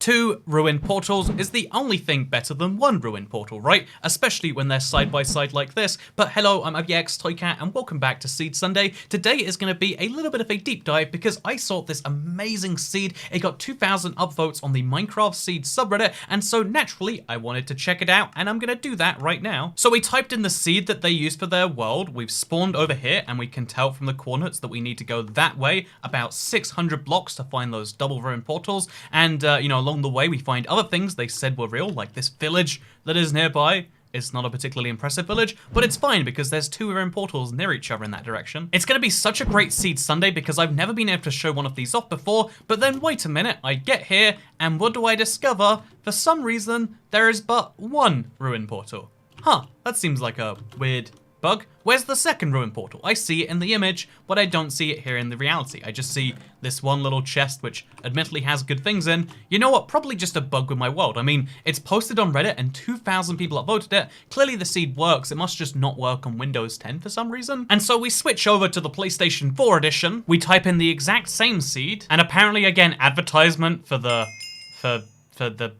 2 ruined portals is the only thing better than 1 ruined portal, right? Especially when they're side by side like this. But hello, I'm ToycatA and welcome back to Seed Sunday. Today is going to be a little bit of a deep dive because I saw this amazing seed. It got 2,000 upvotes on the Minecraft seed subreddit, and so naturally I wanted to check it out, and I'm going to do that right now. So we typed in the seed that they used for their world. We've spawned over here, and we can tell from the coordinates that we need to go that way about 600 blocks to find those double ruined portals. And you know, along the way we find other things they said were real, like this village that is nearby. It's not a particularly impressive village, but it's fine because there's 2 ruined portals near each other in that direction. It's going to be such a great Seed Sunday because I've never been able to show one of these off before, but then wait a minute, I get here, and what do I discover? For some reason, there is but 1 ruined portal. Huh, that seems like a weird bug. Where's the second ruined portal? I see it in the image, but I don't see it here in the reality. I just see this one little chest, which admittedly has good things in. You know what? Probably just a bug with my world. I mean, it's posted on Reddit and 2,000 people upvoted it. Clearly the seed works. It must just not work on Windows 10 for some reason. And so we switch over to the PlayStation 4 edition. We type in the exact same seed, and apparently again, advertisement for the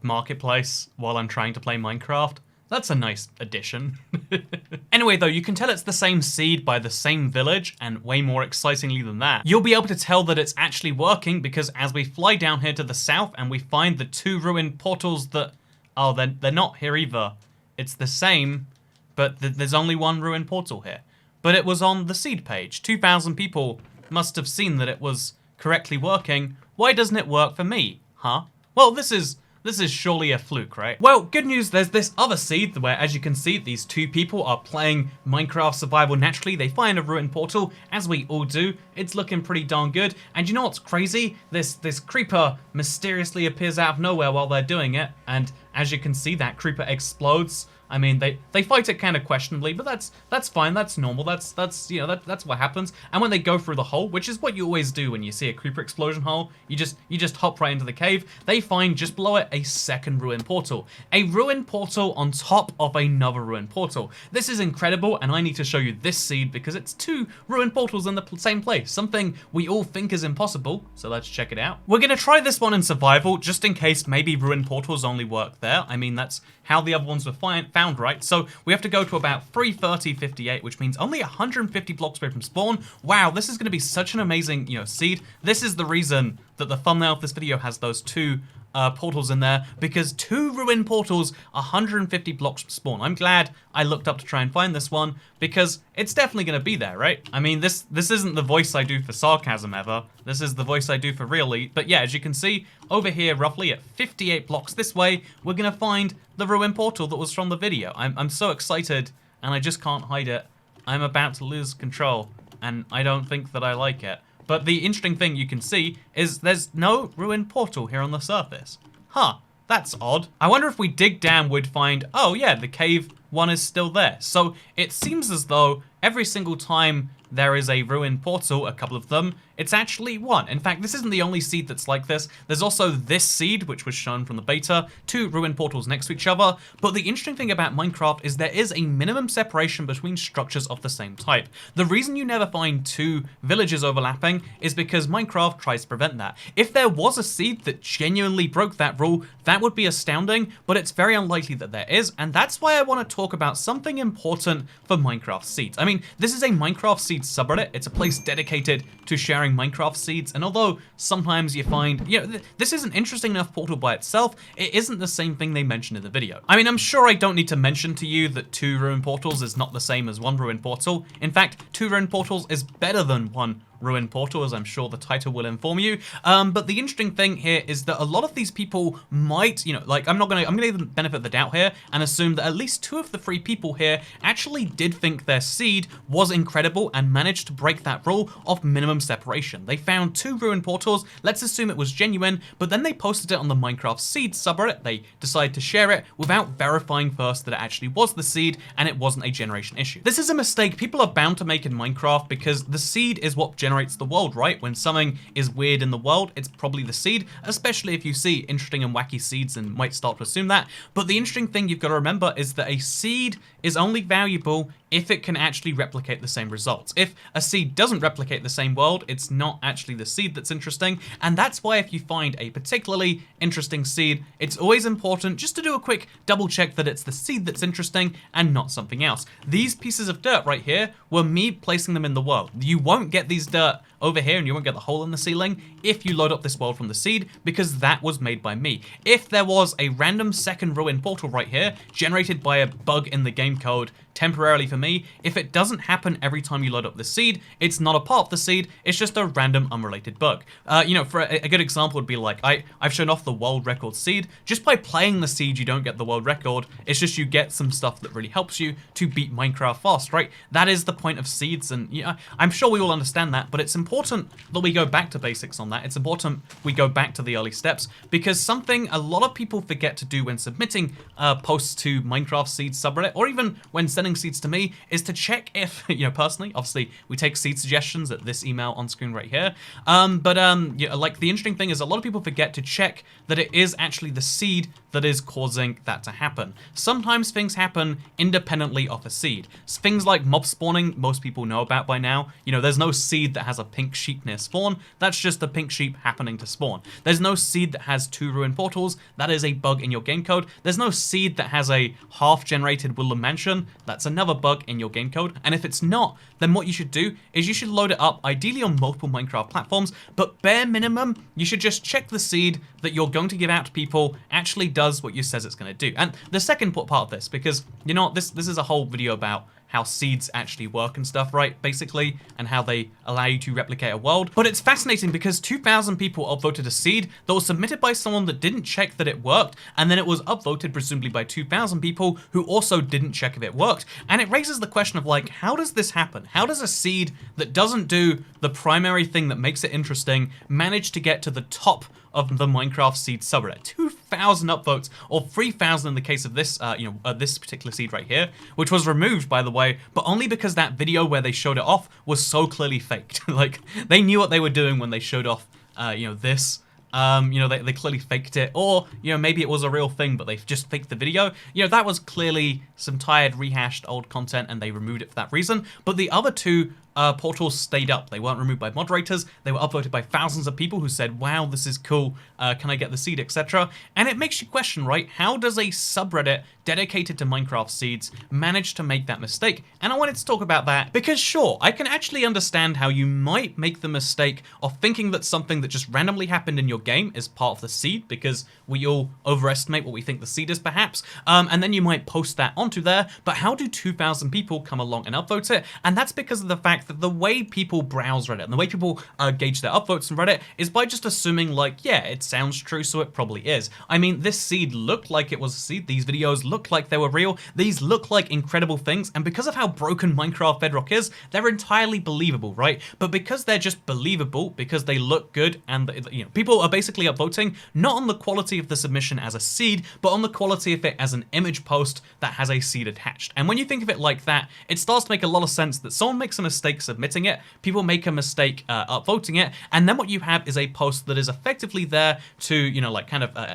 marketplace while I'm trying to play Minecraft. That's a nice addition. Anyway though, you can tell it's the same seed by the same village, and way more excitingly than that, you'll be able to tell that it's actually working because as we fly down here to the south and we find the 2 ruined portals that, oh, they're not here either. It's the same, but there's only 1 ruined portal here. But it was on the seed page. 2,000 people must have seen that it was correctly working. Why doesn't it work for me, huh? Well, this is surely a fluke, right? Well, good news, there's this other seed where, as you can see, these 2 people are playing Minecraft survival naturally. They find a ruined portal, as we all do. It's looking pretty darn good. And you know what's crazy? This creeper mysteriously appears out of nowhere while they're doing it. And as you can see, that creeper explodes. I mean, they fight it kind of questionably, but that's fine. That's normal. That's you know, that's what happens. And when they go through the hole, which is what you always do when you see a creeper explosion hole, you just hop right into the cave. They find just below it a second ruined portal, a ruined portal on top of another ruined portal. This is incredible, and I need to show you this seed because it's 2 ruined portals in the same place, something we all think is impossible. So let's check it out. We're gonna try this one in survival, just in case maybe ruined portals only work there. I mean, that's how the other ones were found, right? So we have to go to about 330.58, which means only 150 blocks away from spawn. Wow, this is going to be such an amazing, you know, seed. This is the reason that the thumbnail of this video has those 2 portals in there, because 2 ruined portals, 150 blocks from spawn. I'm glad I looked up to try and find this one because it's definitely going to be there, right? I mean, this isn't the voice I do for sarcasm ever. This is the voice I do for really. But yeah, as you can see over here, roughly at 58 blocks this way, we're going to find the ruined portal that was from the video. I'm so excited and I just can't hide it. I'm about to lose control and I don't think that I like it. But the interesting thing you can see is there's no ruined portal here on the surface. Huh, that's odd. I wonder if we dig down, we'd find, oh yeah, the cave one is still there. So it seems as though every single time there is a ruined portal, a couple of them, it's actually 1. In fact, this isn't the only seed that's like this. There's also this seed, which was shown from the beta, 2 ruined portals next to each other. But the interesting thing about Minecraft is there is a minimum separation between structures of the same type. The reason you never find 2 villages overlapping is because Minecraft tries to prevent that. If there was a seed that genuinely broke that rule, that would be astounding, but it's very unlikely that there is, and that's why I want to talk about something important for Minecraft seeds. I mean, this is a Minecraft seeds subreddit. It's a place dedicated to sharing Minecraft seeds, and although sometimes you find, you know, this is an interesting enough portal by itself, it isn't the same thing they mentioned in the video. I mean, I'm sure I don't need to mention to you that 2 ruined portals is not the same as 1 ruined portal. In fact, 2 ruined portals is better than 1 ruined portal, as I'm sure the title will inform you. But the interesting thing here is that a lot of these people might, you know, like I'm gonna give them the benefit of the doubt here and assume that at least 2 of the 3 people here actually did think their seed was incredible and managed to break that rule of minimum separation. They found 2 ruined portals, let's assume it was genuine, but then they posted it on the Minecraft seed subreddit. They decided to share it without verifying first that it actually was the seed and it wasn't a generation issue. This is a mistake people are bound to make in Minecraft because the seed is what generates the world, right? When something is weird in the world, it's probably the seed, especially if you see interesting and wacky seeds and might start to assume that. But the interesting thing you've got to remember is that a seed is only valuable if it can actually replicate the same results. If a seed doesn't replicate the same world, it's not actually the seed that's interesting, and that's why if you find a particularly interesting seed, it's always important just to do a quick double check that it's the seed that's interesting and not something else. These pieces of dirt right here were me placing them in the world. You won't get these dirt over here and you won't get the hole in the ceiling if you load up this world from the seed, because that was made by me. If there was a random second ruin portal right here generated by a bug in the game code temporarily for me, if it doesn't happen every time you load up the seed, it's not a part of the seed, it's just a random unrelated bug. You know, for a good example would be like, I've shown off the world record seed. Just by playing the seed, you don't get the world record, it's just you get some stuff that really helps you to beat Minecraft fast, right? That is the point of seeds, and you know, I'm sure we all understand that, but it's important that we go back to basics on that. It's important we go back to the early steps, because something a lot of people forget to do when submitting posts to Minecraft Seeds subreddit, or even when sending seeds to me, is to check if, you know, personally, obviously we take seed suggestions at this email on screen right here, yeah, like the interesting thing is a lot of people forget to check that it is actually the seed that is causing that to happen. Sometimes things happen independently of a seed. Things like mob spawning, most people know about by now. You know, there's no seed that has a pink sheep near spawn, that's just the pink sheep happening to spawn. There's no seed that has 2 ruin portals, that is a bug in your game code. There's no seed that has a half-generated woodland mansion, that's another bug in your game code. And if it's not, then what you should do is you should load it up, ideally on multiple Minecraft platforms, but bare minimum, you should just check the seed that you're going to give out to people actually does what you says it's going to do. And the second part of this, because, you know, this is a whole video about how seeds actually work and stuff, right, basically, and how they allow you to replicate a world. But it's fascinating because 2,000 people upvoted a seed that was submitted by someone that didn't check that it worked, and then it was upvoted presumably by 2,000 people who also didn't check if it worked. And it raises the question of like, how does this happen? How does a seed that doesn't do the primary thing that makes it interesting manage to get to the top of the Minecraft seed subreddit? 2,000 upvotes, or 3,000 in the case of this, this particular seed right here, which was removed, by the way, but only because that video where they showed it off was so clearly faked. Like, they knew what they were doing when they showed off, this. They clearly faked it, or, maybe it was a real thing, but they just faked the video. That was clearly some tired, rehashed old content, and they removed it for that reason. But the other two portals stayed up. They weren't removed by moderators. They were upvoted by thousands of people who said, wow, this is cool. Can I get the seed, etc. And it makes you question, right? How does a subreddit dedicated to Minecraft seeds manage to make that mistake? And I wanted to talk about that because, sure, I can actually understand how you might make the mistake of thinking that something that just randomly happened in your game is part of the seed, because we all overestimate what we think the seed is, perhaps. And then you might post that onto there. But how do 2,000 people come along and upvote it? And that's because of the fact that the way people browse Reddit and the way people gauge their upvotes on Reddit is by just assuming, like, yeah, it sounds true, so it probably is. I mean, this seed looked like it was a seed. These videos looked like they were real. These look like incredible things. And because of how broken Minecraft Bedrock is, they're entirely believable, right? But because they're just believable, because they look good, and people are basically upvoting not on the quality of the submission as a seed, but on the quality of it as an image post that has a seed attached. And when you think of it like that, it starts to make a lot of sense that someone makes a mistake submitting it, people make a mistake upvoting it, and then what you have is a post that is effectively there to,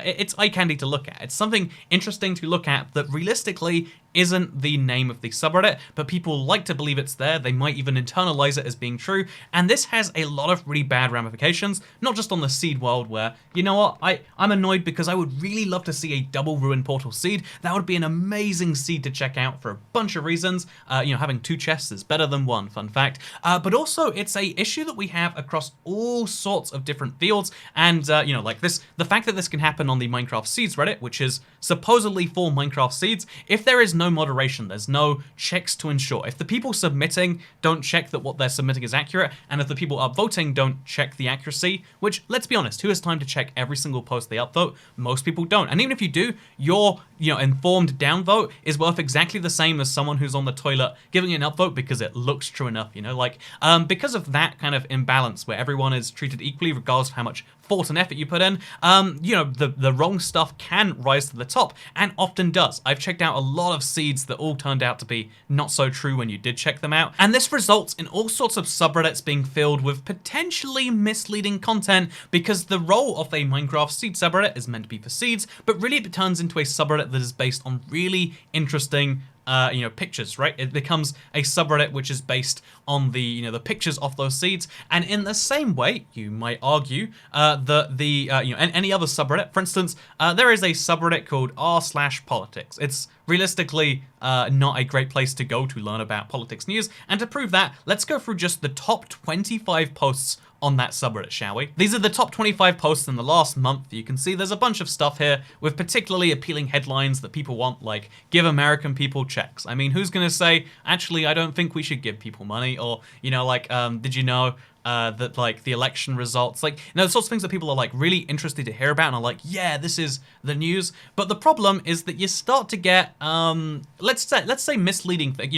it's eye candy to look at. It's something interesting to look at that realistically isn't the name of the subreddit, but people like to believe it's there. They might even internalize it as being true, and this has a lot of really bad ramifications, not just on the seed world where, you know what, I'm annoyed because I would really love to see a double ruin portal seed. That would be an amazing seed to check out for a bunch of reasons. Having 2 chests is better than 1, fun fact. But also, it's a issue that we have across all sorts of different fields, and, like this, the fact that this can happen on the Minecraft Seeds Reddit, which is supposedly for Minecraft Seeds, if there is no moderation, there's no checks to ensure. If the people submitting don't check that what they're submitting is accurate, and if the people upvoting don't check the accuracy, which, let's be honest, who has time to check every single post they upvote? Most people don't. And even if you do, your informed downvote is worth exactly the same as someone who's on the toilet giving an upvote because it looks true enough, because of that kind of imbalance where everyone is treated equally regardless of how much thought and effort you put in, the wrong stuff can rise to the top, and often does. I've checked out a lot of seeds that all turned out to be not so true when you did check them out, and this results in all sorts of subreddits being filled with potentially misleading content, because the role of a Minecraft seed subreddit is meant to be for seeds, but really it turns into a subreddit that is based on really interesting pictures, right? It becomes a subreddit which is based on the the pictures of those seeds. And in the same way, you might argue that any other subreddit, for instance, there is a subreddit called r/politics. It's realistically not a great place to go to learn about politics news. And to prove that, let's go through just the top 25 posts on that subreddit, shall we? These are the top 25 posts in the last month. You can see there's a bunch of stuff here with particularly appealing headlines that people want, like, give American people checks. I mean, who's gonna say, actually, I don't think we should give people money? Or, did you know that, like, the election results, like, the sorts of things that people are, like, really interested to hear about and are like, yeah, this is the news. But the problem is that you start to get, let's say misleading thing.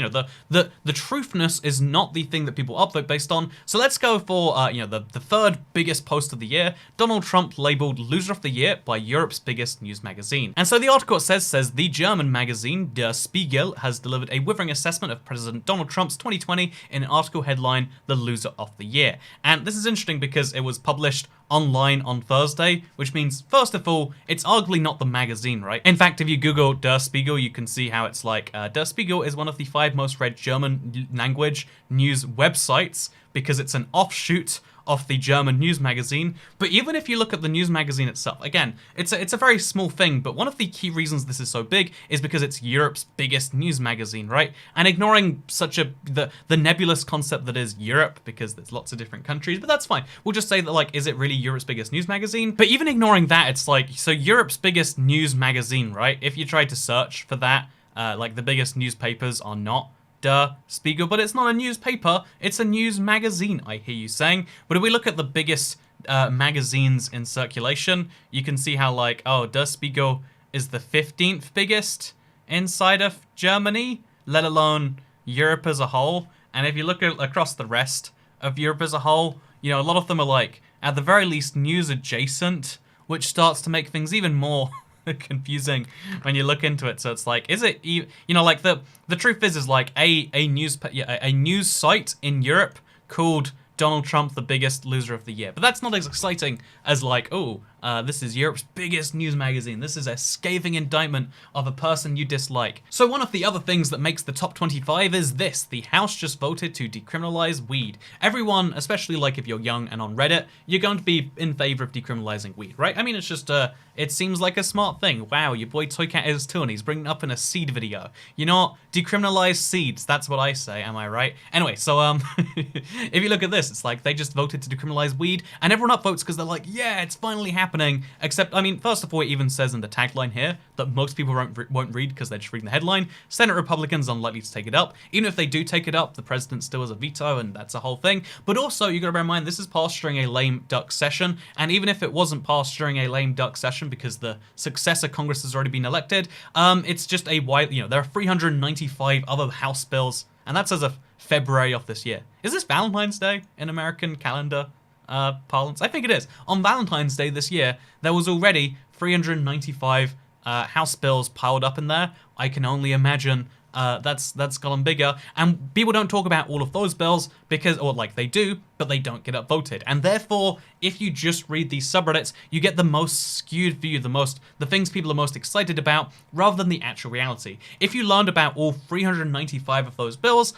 The truthness is not the thing that people upvote based on. So let's go for, the third biggest post of the year, Donald Trump labeled loser of the year by Europe's biggest news magazine. And so the article says the German magazine Der Spiegel has delivered a withering assessment of President Donald Trump's 2020 in an article headline, the loser of the year. And this is interesting because it was published online on Thursday, which means, first of all, it's arguably not the magazine, right? In fact, if you Google Der Spiegel, you can see how it's like, Der Spiegel is one of the 5 most read German language news websites because it's an offshoot of the German news magazine. But even if you look at the news magazine itself, again, it's a very small thing, but one of the key reasons this is so big is because it's Europe's biggest news magazine, right? And ignoring the nebulous concept that is Europe, because there's lots of different countries, but that's fine. We'll just say that, like, is it really Europe's biggest news magazine? But even ignoring that, it's like, so Europe's biggest news magazine, right? If you tried to search for that, like, the biggest newspapers are not Der Spiegel, but it's not a newspaper, it's a news magazine, I hear you saying. But if we look at the biggest magazines in circulation, you can see how, like, Der Spiegel is the 15th biggest inside of Germany, let alone Europe as a whole. And if you look across the rest of Europe as a whole, a lot of them are, like, at the very least news adjacent, which starts to make things even more confusing when you look into it. So it's like, is it like the truth is like a news site in Europe called Donald Trump the biggest loser of the year. But that's not as exciting as, like, this is Europe's biggest news magazine. This is a scathing indictment of a person you dislike. So one of the other things that makes the top 25 is this. The House just voted to decriminalize weed. Everyone, especially, like, if you're young and on Reddit, you're going to be in favor of decriminalizing weed, right? I mean, it's just, it seems like a smart thing. Wow, your boy ToycatA is too, and he's bringing it up in a seed video. You know what? Decriminalize seeds. That's what I say, am I right? Anyway, so, if you look at this, it's like they just voted to decriminalize weed, and everyone upvotes because they're like, yeah, it's finally happening. Except, I mean, first of all, it even says in the tagline here that most people won't read because they're just reading the headline. Senate Republicans are unlikely to take it up. Even if they do take it up, the president still has a veto, and that's a whole thing. But also, you gotta bear in mind, this is passed during a lame duck session, and even if it wasn't passed during a lame duck session because the successor Congress has already been elected, it's just a wide, there are 395 other House bills, and that's as of February of this year. Is this Valentine's Day in American calendar parlance? I think it is. On Valentine's Day this year, there was already 395 House bills piled up in there. I can only imagine that's gotten bigger, and people don't talk about all of those bills because, or like they do, but they don't get upvoted. And therefore, if you just read these subreddits, you get the most skewed view, the things people are most excited about, rather than the actual reality. If you learned about all 395 of those bills,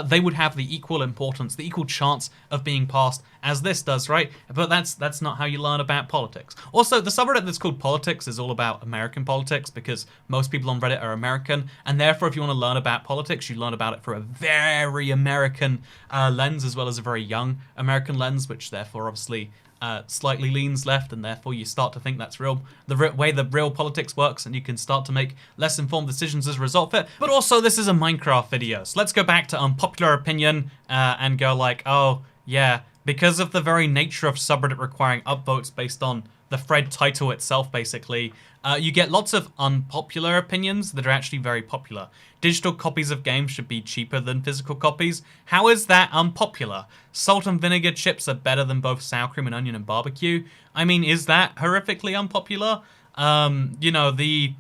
they would have the equal importance, the equal chance of being passed as this does, right? But that's not how you learn about politics. Also, the subreddit that's called Politics is all about American politics because most people on Reddit are American, and therefore if you want to learn about politics, you learn about it through a very American lens, as well as a very young American lens, which therefore obviously slightly leans left, and therefore you start to think that's the way the real politics works, and you can start to make less informed decisions as a result of it. But also, this is a Minecraft video, so let's go back to unpopular opinion and go like, oh yeah, because of the very nature of subreddit requiring upvotes based on the thread title itself, basically, you get lots of unpopular opinions that are actually very popular. Digital copies of games should be cheaper than physical copies. How is that unpopular? Salt and vinegar chips are better than both sour cream and onion and barbecue. I mean, is that horrifically unpopular? The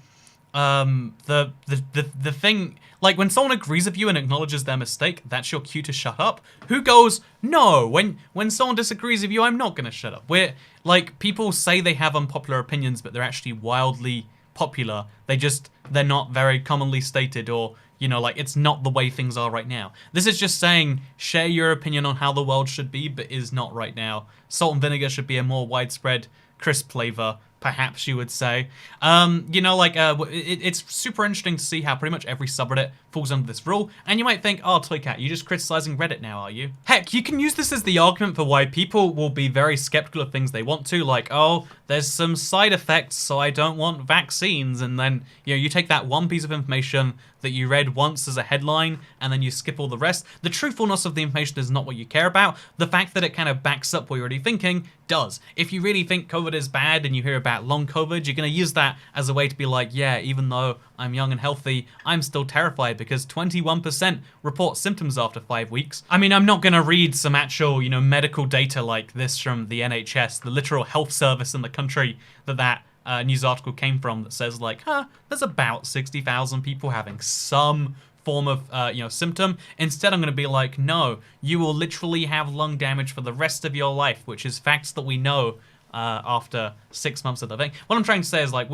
thing, like when someone agrees with you and acknowledges their mistake, that's your cue to shut up. Who goes, no, when someone disagrees with you, I'm not gonna shut up. We're like, people say they have unpopular opinions, but they're actually wildly popular. They're not very commonly stated, or You know, like, it's not the way things are right now. This is just saying, share your opinion on how the world should be, but is not right now. Salt and vinegar should be a more widespread, crisp flavor, perhaps you would say. You know, like, it's super interesting to see how pretty much every subreddit falls under this rule, and you might think, oh, ToycatA, you're just criticizing Reddit now, are you? Heck, you can use this as the argument for why people will be very skeptical of things they want to, like, oh, there's some side effects, so I don't want vaccines, and then, you know, you take that one piece of information that you read once as a headline, and then you skip all the rest. The truthfulness of the information is not what you care about. The fact that it kind of backs up what you're already thinking does. If you really think COVID is bad and you hear about long COVID, you're going to use that as a way to be like, yeah, even though I'm young and healthy, I'm still terrified because 21% report symptoms after 5 weeks. I mean, I'm not going to read some actual, you know, medical data like this from the NHS, the literal health service in the country that news article came from, that says like, there's about 60,000 people having some form of, you know, symptom. Instead, I'm going to be like, no, you will literally have lung damage for the rest of your life, which is facts that we know after 6 months of the thing. What I'm trying to say is like,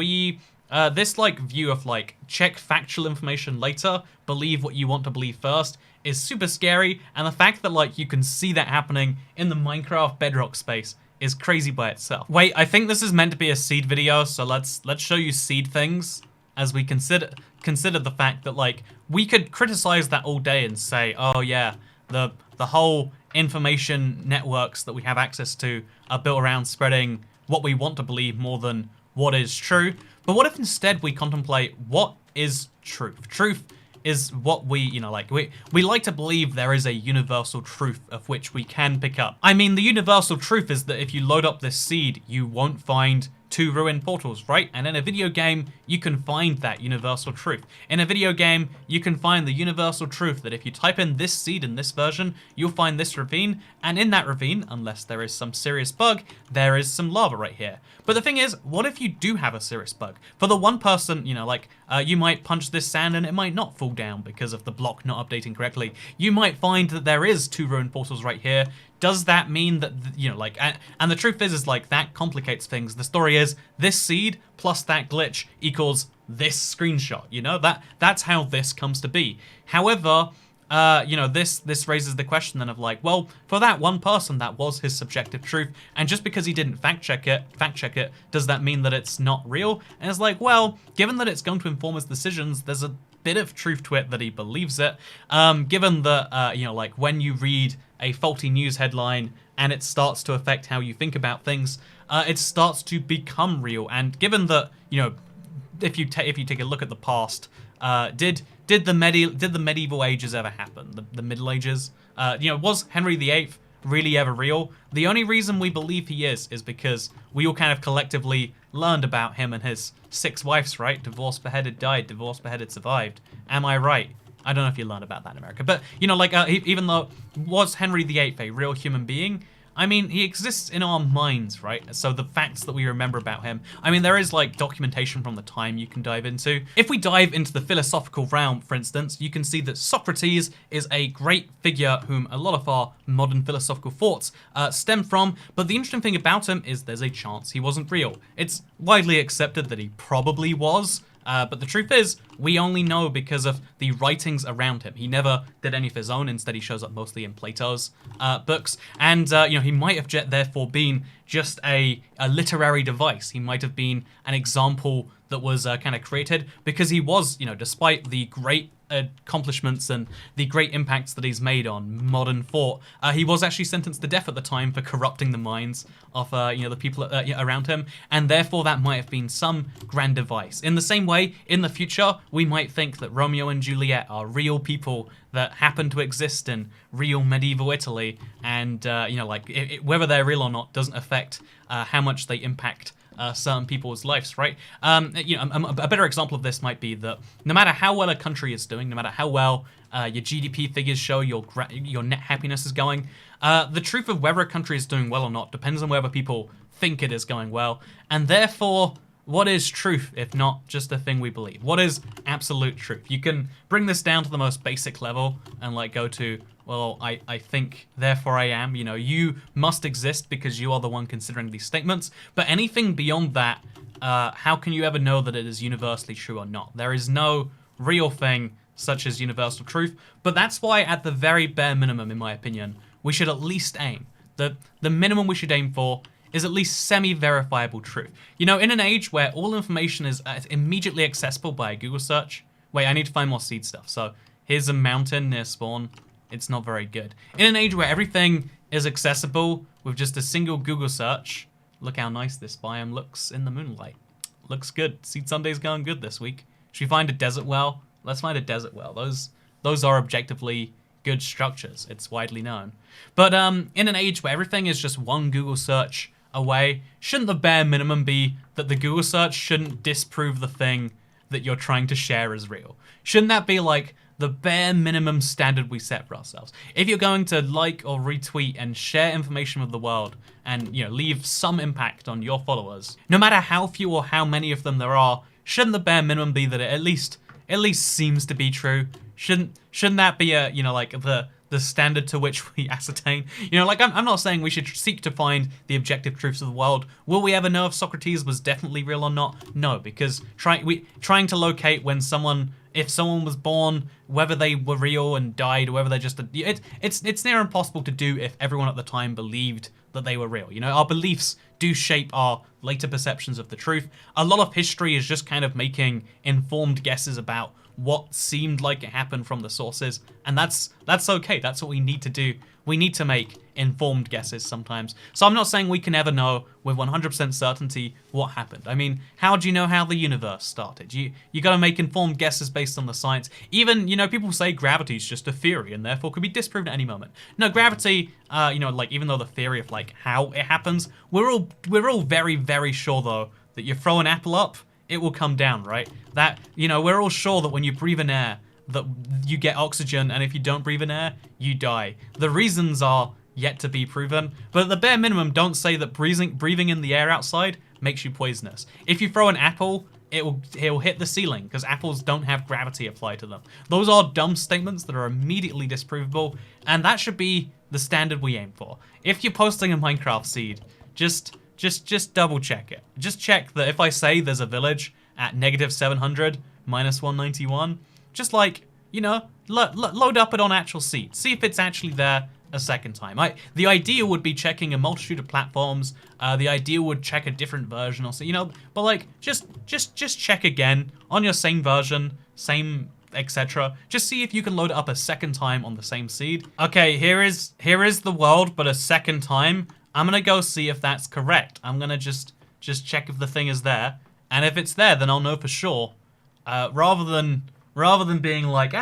this like view of like, check factual information later, believe what you want to believe first, is super scary. And the fact that like, you can see that happening in the Minecraft Bedrock space is crazy by itself. Wait, I think this is meant to be a seed video, so let's show you seed things as we consider the fact that like, we could criticize that all day and say, oh yeah, the whole information networks that we have access to are built around spreading what we want to believe more than what is true. But what if instead we contemplate what is truth? Truth is what we, you know, like, we like to believe there is a universal truth of which we can pick up. I mean, the universal truth is that if you load up this seed, you won't find 2 ruined portals, right? And in a video game, you can find that universal truth. In a video game, you can find the universal truth that if you type in this seed in this version, you'll find this ravine, and in that ravine, unless there is some serious bug, there is some lava right here. But the thing is, what if you do have a serious bug? For the one person, you know, like, you might punch this sand and it might not fall down because of the block not updating correctly. You might find that there is 2 ruined portals right here. Does that mean that, you know, like, and the truth is like, that complicates things. The story is, this seed plus that glitch equals this screenshot, you know? That's how this comes to be. However, you know, this raises the question then of like, well, for that one person, that was his subjective truth, and just because he didn't fact check it, does that mean that it's not real? And it's like, well, given that it's going to inform his decisions, there's a bit of truth to it that he believes it. Given that, you know, like, when you read a faulty news headline and it starts to affect how you think about things, it starts to become real. And given that, you know, if you take a look at the past, did the medieval ages ever happen? The Middle Ages? You know, was Henry VIII really ever real? The only reason we believe he is because we all kind of collectively learned about him and his 6 wives, right? Divorced, beheaded, died. Divorced, beheaded, survived. Am I right? I don't know if you learned about that in America. But, you know, like, even though, was Henry VIII a real human being? I mean, he exists in our minds, right? So the facts that we remember about him, I mean, there is like documentation from the time you can dive into. If we dive into the philosophical realm, for instance, you can see that Socrates is a great figure whom a lot of our modern philosophical thoughts stem from. But the interesting thing about him is there's a chance he wasn't real. It's widely accepted that he probably was. But the truth is, we only know because of the writings around him. He never did any of his own. Instead, he shows up mostly in Plato's books. And, you know, he might have therefore been just a literary device. He might have been an example that was kind of created because he was, you know, despite the great accomplishments and the great impacts that he's made on modern thought, he was actually sentenced to death at the time for corrupting the minds of you know, the people around him, and therefore that might have been some grand device. In the same way, in the future, we might think that Romeo and Juliet are real people that happen to exist in real medieval Italy, and you know, like, whether they're real or not doesn't affect how much they impact certain people's lives, right? You know, a better example of this might be that no matter how well a country is doing, no matter how well your GDP figures show your net happiness is going, the truth of whether a country is doing well or not depends on whether people think it is going well, and therefore, what is truth if not just a thing we believe? What is absolute truth? You can bring this down to the most basic level and like go to, well, I think, therefore I am. You know, you must exist because you are the one considering these statements. But anything beyond that, how can you ever know that it is universally true or not? There is no real thing such as universal truth, but that's why at the very bare minimum, in my opinion, we should at least aim. The minimum we should aim for is at least semi-verifiable truth. You know, in an age where all information is immediately accessible by a Google search. Wait, I need to find more seed stuff. So here's a mountain near spawn. It's not very good. In an age where everything is accessible with just a single Google search, look how nice this biome looks in the moonlight. Looks good. Seed Sunday's going good this week. Should we find a desert well? Let's find a desert well. Those are objectively good structures. It's widely known. But in an age where everything is just one Google search away, shouldn't the bare minimum be that the Google search shouldn't disprove the thing that you're trying to share as real? Shouldn't that be like the bare minimum standard we set for ourselves? If you're going to like or retweet and share information with the world and, you know, leave some impact on your followers, no matter how few or how many of them there are, shouldn't the bare minimum be that it at least seems to be true? Shouldn't that be a, you know, like the standard to which we ascertain? You know, like I'm not saying we should seek to find the objective truths of the world. Will we ever know if Socrates was definitely real or not? No, because trying to locate if someone was born, whether they were real and died, or whether they're just it's near impossible to do if everyone at the time believed that they were real. You know, our beliefs do shape our later perceptions of the truth. A lot of history is just kind of making informed guesses about what seemed like it happened from the sources, and that's okay. That's what we need to do. We need to make informed guesses sometimes. So I'm not saying we can ever know with 100% certainty what happened. I mean, how do you know how the universe started? You got to make informed guesses based on the science. Even, you know, people say gravity is just a theory and therefore could be disproven at any moment. No, gravity, you know, like even though the theory of like how it happens, we're all very, very sure though that you throw an apple up, it will come down, right? That, you know, we're all sure that when you breathe in air, that you get oxygen, and if you don't breathe in air, you die. The reasons are yet to be proven, but at the bare minimum, don't say that breathing in the air outside makes you poisonous. If you throw an apple, it will hit the ceiling, because apples don't have gravity applied to them. Those are dumb statements that are immediately disprovable, and that should be the standard we aim for. If you're posting a Minecraft seed, just double check it. Just check that if I say there's a village at -700, -191, just like, you know, load up it on actual seed. See if it's actually there a second time. The idea would be checking a multitude of platforms. The idea would check a different version or so, you know, but like just check again on your same version, same etc. Just see if you can load it up a second time on the same seed. Okay, here is the world, but a second time. I'm gonna go see if that's correct. I'm gonna just check if the thing is there, and if it's there, then I'll know for sure. Rather than being like,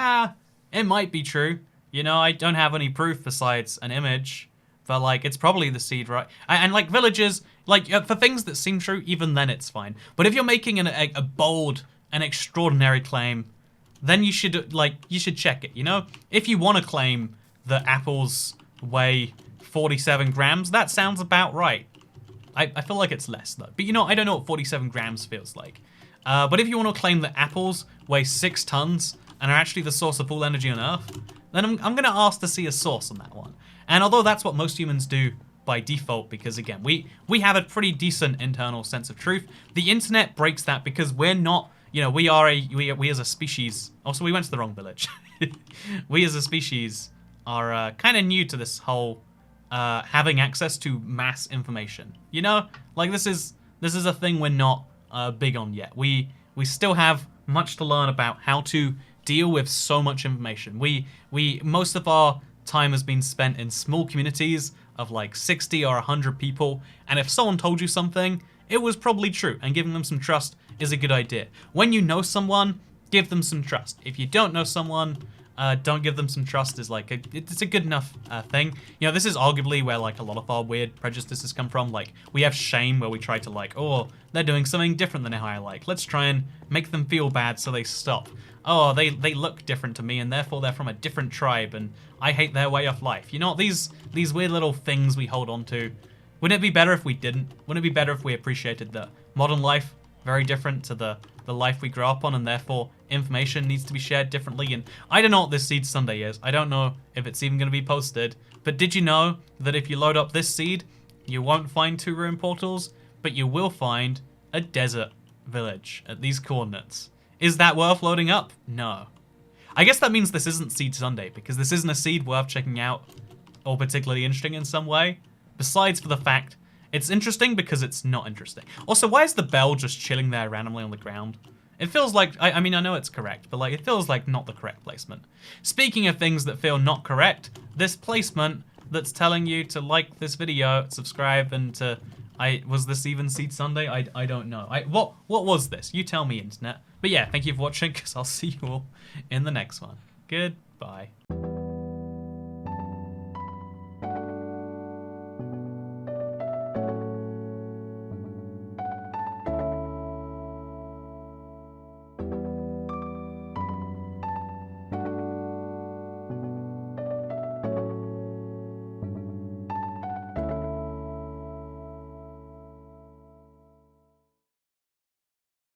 it might be true. You know, I don't have any proof besides an image, but like it's probably the seed, right? And like villages, like for things that seem true, even then it's fine. But if you're making a bold and extraordinary claim, then you should check it. You know, if you want to claim that apples weigh 47 grams, that sounds about right. I feel like it's less though, but you know, I don't know what 47 grams feels like. But if you want to claim that apples weigh 6 tons and are actually the source of all energy on Earth, then I'm going to ask to see a source on that one. And although that's what most humans do by default, because again, we have a pretty decent internal sense of truth, the internet breaks that because we're not, you know, we as a species, also we went to the wrong village. We as a species are kind of new to this whole having access to mass information. You know, like this is a thing we're not big on yet. We still have much to learn about how to deal with so much information. Most of our time has been spent in small communities of like 60 or 100 people, and if someone told you something, it was probably true, and giving them some trust is a good idea. When you know someone, give them some trust. If you don't know someone, don't give them some trust is like, it's a good enough thing. You know, this is arguably where like a lot of our weird prejudices come from. Like, we have shame where we try to like, oh, they're doing something different than how I like. Let's try and make them feel bad so they stop. Oh, they look different to me and therefore they're from a different tribe and I hate their way of life. You know, these weird little things we hold on to. Wouldn't it be better if we didn't? Wouldn't it be better if we appreciated that modern life, very different to the life we grew up on, and therefore information needs to be shared differently? And I don't know what this Seed Sunday is. I don't know if it's even going to be posted. But did you know that if you load up this seed, you won't find 2 ruin portals, but you will find a desert village at these coordinates? Is that worth loading up? No. I guess that means this isn't Seed Sunday, because this isn't a seed worth checking out or particularly interesting in some way. Besides for the fact, it's interesting because it's not interesting. Also, why is the bell just chilling there randomly on the ground? It feels like, I mean, I know it's correct, but like, it feels like not the correct placement. Speaking of things that feel not correct, this placement that's telling you to like this video, subscribe, and to, was this even Seed Sunday? I don't know. What was this? You tell me, internet. But yeah, thank you for watching, because I'll see you all in the next one. Goodbye.